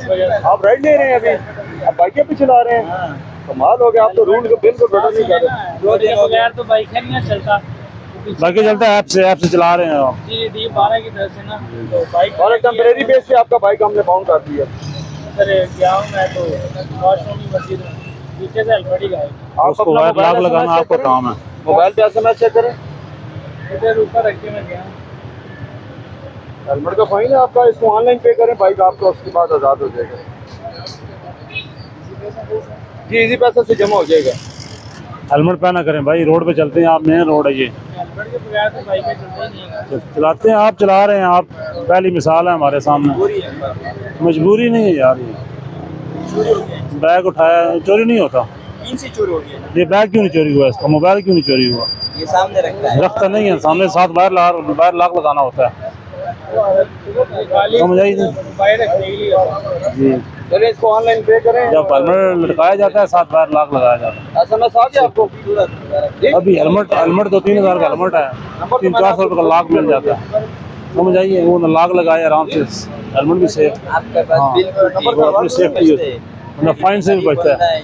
आप राइड ले रहे हैं अभी, आप बाइकें पे चला रहे हैं, कमाल हो गया। आप तो रूल को बिल्कुल फॉलो नहीं कर रहे। बगैर तो बाइक है नहीं चलता, बाकी चलता है ऐप से चला रहे हैं आप। जी D12 की तरफ से ना, तो बाइक और टेम्परेरी बेस पे आपका बाइक हमने बाउंड कर दिया। सर गया हूँ मैं तो वॉशरूम की मस्जिद में, पीछे से हेलमेट ही गायब। आप उसको अपना वायर मोबाइल लॉक लगाना SMS आपका चेक काम है। करें, मोबाइल पे SMS चेक करें। इधर ऊपर रख के मैं गया हूँ। हेलमेट का फाइन है आपका, इसको ऑनलाइन पे करें, बाइक आपका उसके बाद आज़ाद हो जाएगा। जी इजी पैसा से जमा हो जाएगा। हेलमेट पहना करें भाई, रोड पे चलते हैं आप, मेन रोड है ये, हेलमेट के बगैर तो बाइक चलता ही नहीं है। चलाते हैं आप, चला रहे हैं आप, पहली मिसाल है हमारे सामने। मजबूरी नहीं है यार, ये बैग उठाया, चोरी नहीं होता। से चोरी हो गया, ये बैग क्यों नहीं चोरी हुआ, इसका मोबाइल क्यों नहीं चोरी हुआ? ये सामने रखता है, रखता नहीं है सामने, साथ बाहर लॉक लगाना होता है। समझ आई नहीं मोबाइल रखने के लिए। जी। चलिए इसको ऑनलाइन पे करें। जब हेलमेट लटकाया जाता है साथ बाहर लॉक लगाया जाता SMS आ गया आपको? है। अभी हेलमेट 2-3 हज़ार का हेलमेट है, 300-400 रुपये का लॉक मिल जाता है। समझ आइए, वो लॉक लगाए आराम से, हेलमेट भी सेफ, आपके पास हाँ, बिल्कुल वो अपनी सेफ्टी होती है, फाइन से भी बचता है।